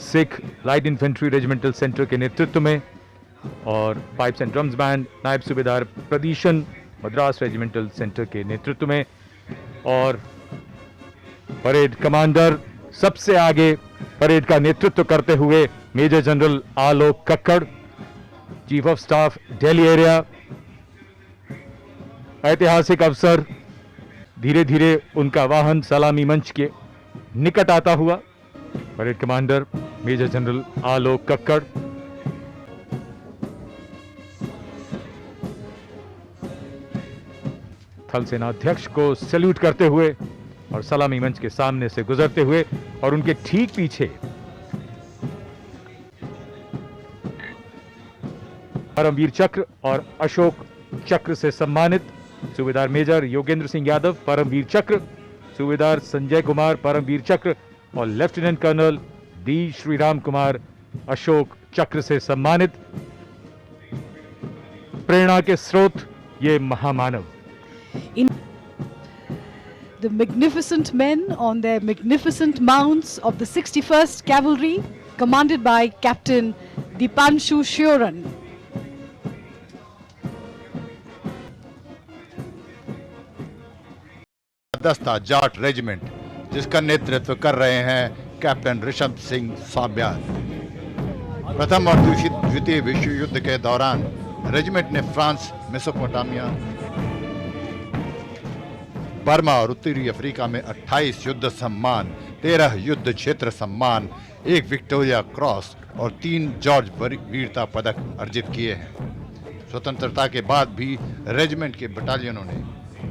Sikh light infantry regimental centre के नेतृत्व में और पाइप्स एंड ड्रम्स बैंड नायब सूबेदार प्रदीशन मद्रास रेजिमेंटल सेंटर के नेतृत्व में और परेड कमांडर सबसे आगे परेड का नेतृत्व करते हुए major general Alok Kakkar, chief of staff Delhi area. ऐतिहासिक अवसर, धीरे धीरे उनका वाहन सलामी मंच के निकट आता हुआ। Parade commander major general Alok Kakkar, थल सेना अध्यक्ष को सैल्यूट करते हुए और सलामी मंच के सामने से गुजरते हुए और उनके ठीक पीछे परमवीर चक्र और अशोक चक्र से सम्मानित सूबेदार मेजर योगेंद्र सिंह यादव परमवीर चक्र, सूबेदार संजय कुमार परमवीर चक्र और lieutenant colonel D Shriram Kumar Ashoka Chakra से सम्मानित। प्रेरणा के स्रोत ये महामानव। The magnificent men on their magnificent mounts of the 61st Cavalry, commanded by Captain Dipanshu Shioran. दस्ता जाट रेजिमेंट, जिसका नेतृत्व कर रहे हैं कैप्टन ऋषभ सिंह साब्याल। प्रथम और द्वितीय विश्व युद्ध के दौरान रेजिमेंट ने फ्रांस, मेसोपोटामिया, बर्मा और उत्तरी अफ्रीका में 28 युद्ध सम्मान, 13 युद्ध क्षेत्र सम्मान, 1 विक्टोरिया क्रॉस और 3 जॉर्ज वीरता पदक अर्जित किए हैं। स्वतंत्रता के बाद भी रेजिमेंट के बटालियनों ने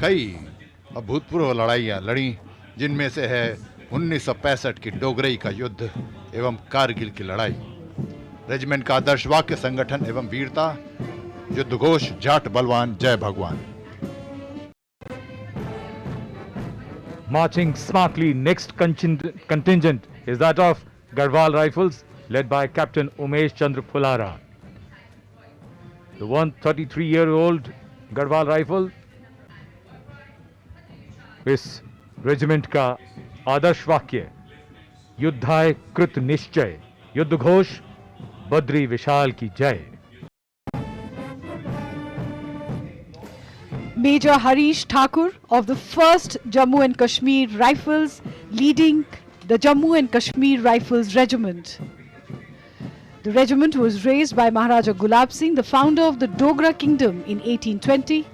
कई अभूतपूर्व लड़ाइयाँ लड़ी, जिनमें से है 1965 की डोगरई का युद्ध एवं कारगिल की लड़ाई। रेजिमेंट का आदर्श वाक्य संगठन एवं वीरता, युद्ध घोष जाट बलवान जय भगवान। Marching smartly, next contingent is that of Garhwal Rifles, led by Captain Umesh Chandra Phulara. The 133-year-old Garhwal Rifle, इस रेजिमेंट का आदर्श वाक्य युद्धाय कृत निश्चय, युद्ध घोष बद्री विशाल की जय। Major Harish Thakur of the 1st Jammu and Kashmir Rifles, leading the Jammu and Kashmir Rifles Regiment. The regiment was raised by Maharaja Gulab Singh, the founder of the Dogra Kingdom, in 1820.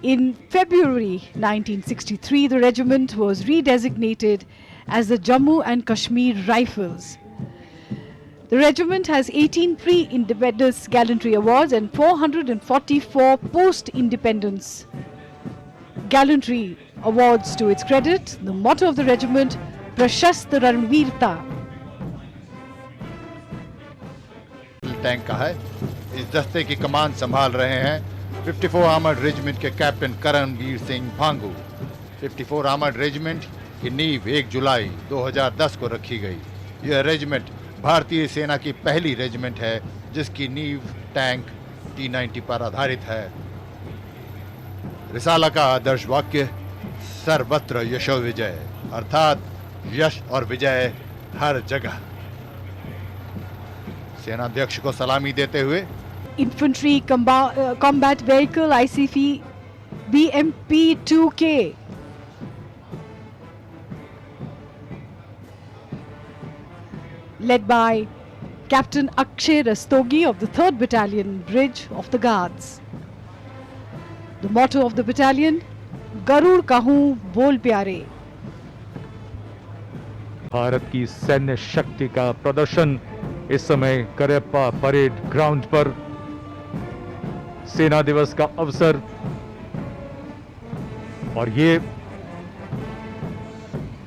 In February 1963, the regiment was redesignated as the Jammu and Kashmir Rifles. The regiment has 18 pre-independence gallantry awards and 444 post-independence gallantry awards to its credit. The motto of the regiment, Prashast Ranveerta. Tank का है। इस दस्ते की कमान संभाल रहे हैं 54 armoured regiment के captain Karanvir Singh Bhangu. 54 armoured regiment की नींव 1 जुलाई 2010 को रखी गई। यह रेजिमेंट भारतीय सेना की पहली रेजिमेंट है जिसकी नींव टैंक T90 पर आधारित है। रिसाला का आदर्श वाक्य सर्वत्र यशो विजय, अर्थात यश और विजय हर जगह। सेनाध्यक्ष को सलामी देते हुए Infantry Combat Vehicle ICV BMP-2K, led by Captain Akshay Rastogi of the 3rd Battalion Bridge of the Guards. The motto of the battalion, Garud Kahun Bol Pyare. Bharat की सैन्य शक्ति का प्रदर्शन इस समय करेप्पा परेड ग्राउंड पर सेना दिवस का अवसर, और ये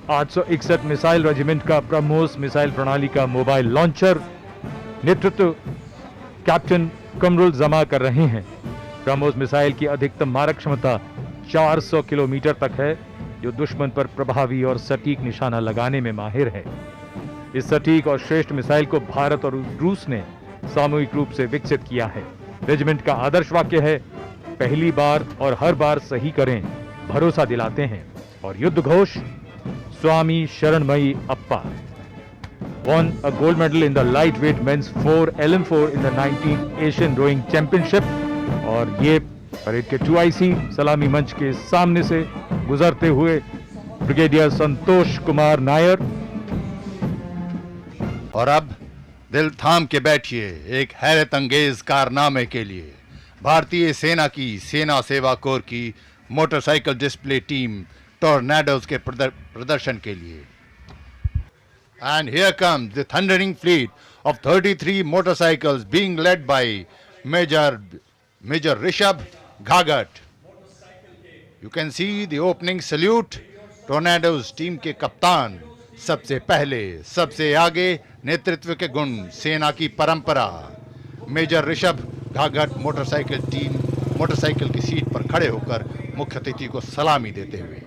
861 मिसाइल रेजिमेंट का ब्रह्मोस मिसाइल प्रणाली का मोबाइल लॉन्चर नेतृत्व कैप्टन कमरुल जमा कर रहे हैं। ब्रह्मोस मिसाइल की अधिकतम मारक क्षमता 400 किलोमीटर तक है, जो दुश्मन पर प्रभावी और सटीक निशाना लगाने में माहिर है। इस सटीक और श्रेष्ठ मिसाइल को भारत और रूस ने सामूहिक रूप से विकसित किया है। रेजिमेंट का आदर्श वाक्य है, पहली बार और हर बार सही करें, भरोसा दिलाते हैं। और युद्ध Ghosh Swami Sharanmayi Appa. Won a gold medal in the lightweight men's 4 LM4 in the 19th Asian Rowing Championship. और ये परेड के 2IC सलामी मंच के सामने से गुजरते हुए ब्रिगेडियर संतोष कुमार नायर। और अब दिल थाम के बैठिए एक हैरत अंगेज कारनामे के लिए भारतीय सेना की सेना सेवा कोर की मोटरसाइकिल डिस्प्ले टीम टॉर्नेडोज के प्रदर्शन के लिए। And here comes the thundering fleet of 33 motorcycles being led by Major Rishabh Ghagat. You can see the opening salute. Tornadoes team के कप्तान सबसे पहले सबसे आगे नेतृत्व के गुण सेना की परंपरा मेजर ऋषभ घाघट मोटरसाइकिल की सीट पर खड़े होकर मुख्य अतिथि को सलामी देते हुए।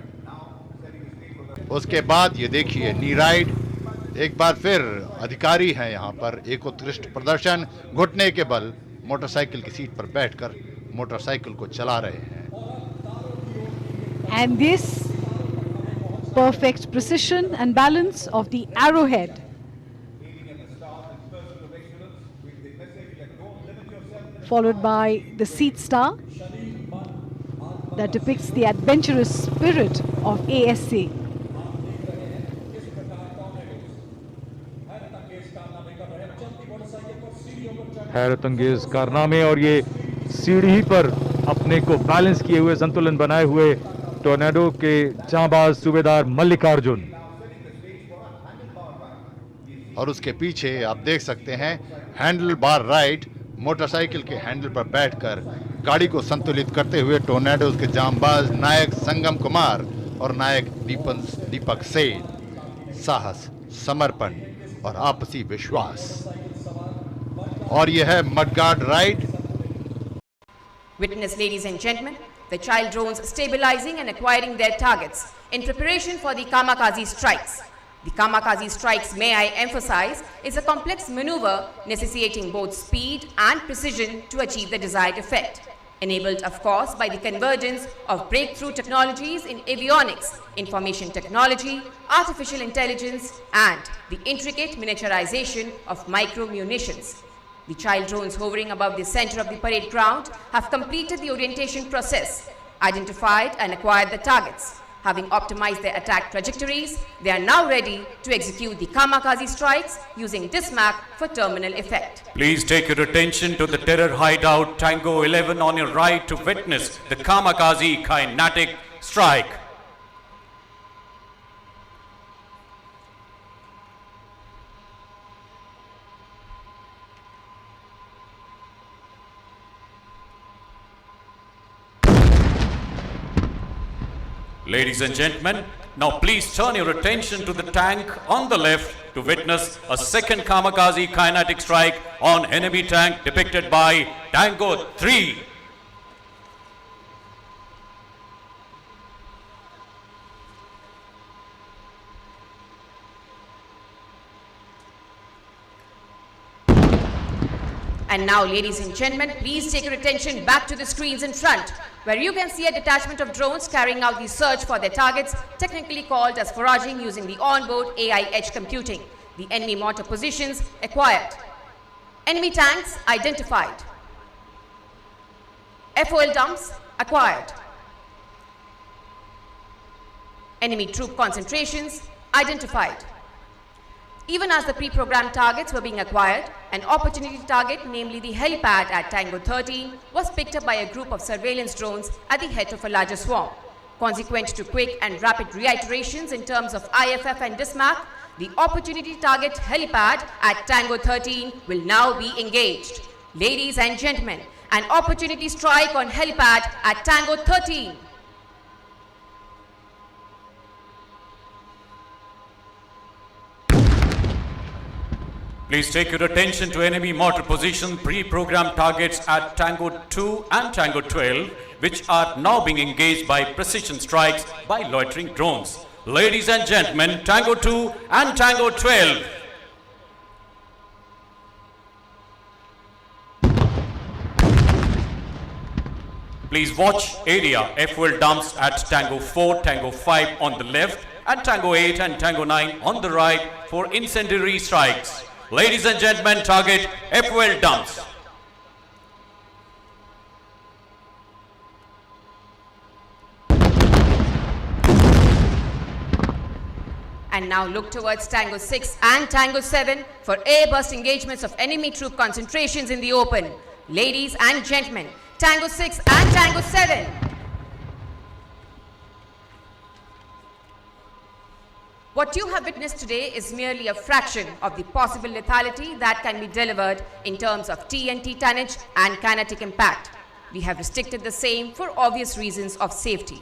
उसके बाद ये देखिए नी राइड, एक बार फिर अधिकारी हैं यहाँ पर, एक उत्कृष्ट प्रदर्शन, घुटने के बल मोटरसाइकिल की सीट पर बैठकर मोटरसाइकिल को चला रहे हैं। And this perfect precision and balance of the arrowhead followed by the seat star that depicts the adventurous spirit of ASA. हैरत अंगेज कारनामे और ये सीढ़ी पर अपने को बैलेंस किए हुए संतुलन बनाए हुए टॉर्नेडो के जांबाज सूबेदार मल्लिकार्जुन। और उसके पीछे आप देख सकते हैं हैंडल बार राइड, मोटरसाइकिल के हैंडल पर बैठकर गाड़ी को संतुलित करते हुए टॉर्नेडोज के जांबाज नायक संगम कुमार और नायक दीपक सेन। साहस, समर्पण और आपसी विश्वास। और यह है mudguard ride. Witness, ladies and gentlemen, the child drones stabilizing and acquiring their targets in preparation for the kamikaze strikes. The kamikaze strikes, may I emphasize, is a complex maneuver necessitating both speed and precision to achieve the desired effect. Enabled, of course, by the convergence of breakthrough technologies in avionics, information technology, artificial intelligence, and the intricate miniaturization of micro-munitions. The child drones hovering above the center of the parade ground have completed the orientation process, identified and acquired the targets. Having optimized their attack trajectories, they are now ready to execute the kamikaze strikes using DISMAC for terminal effect. Please take your attention to the terror hideout Tango 11 on your right to witness the kamikaze kinetic strike. Ladies and gentlemen, now please turn your attention to the tank on the left to witness a second kamikaze kinetic strike on enemy tank depicted by Tango 3. And now, ladies and gentlemen, please take your attention back to the screens in front, where you can see a detachment of drones carrying out the search for their targets, technically called as foraging using the onboard AI edge computing. The enemy mortar positions acquired. Enemy tanks identified. FOL dumps acquired. Enemy troop concentrations identified. Even as the pre-programmed targets were being acquired, an opportunity target, namely the helipad at Tango 13, was picked up by a group of surveillance drones at the head of a larger swarm. Consequent to quick and rapid reiterations in terms of IFF and DISMAC, the opportunity target helipad at Tango 13 will now be engaged. Ladies and gentlemen, an opportunity strike on helipad at Tango 13. Please take your attention to enemy mortar position pre-programmed targets at Tango 2 and Tango 12, which are now being engaged by precision strikes by loitering drones. Ladies and gentlemen, Tango 2 and Tango 12. Please watch area FOL dumps at Tango 4, Tango 5 on the left and Tango 8 and Tango 9 on the right for incendiary strikes. Ladies and gentlemen, target FOL dumps. And now look towards Tango 6 and Tango 7 for airburst engagements of enemy troop concentrations in the open. Ladies and gentlemen, Tango 6 and Tango 7. What you have witnessed today is merely a fraction of the possible lethality that can be delivered in terms of TNT tonnage and kinetic impact. We have restricted the same for obvious reasons of safety.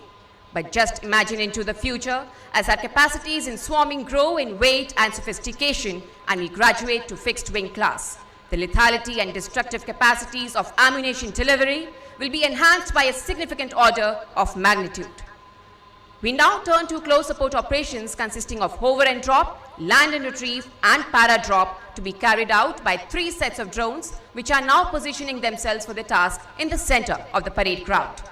But just imagine into the future as our capacities in swarming grow in weight and sophistication and we graduate to fixed wing class. The lethality and destructive capacities of ammunition delivery will be enhanced by a significant order of magnitude. We now turn to close support operations consisting of hover and drop, land and retrieve and para drop to be carried out by 3 sets of drones which are now positioning themselves for the task in the center of the parade ground.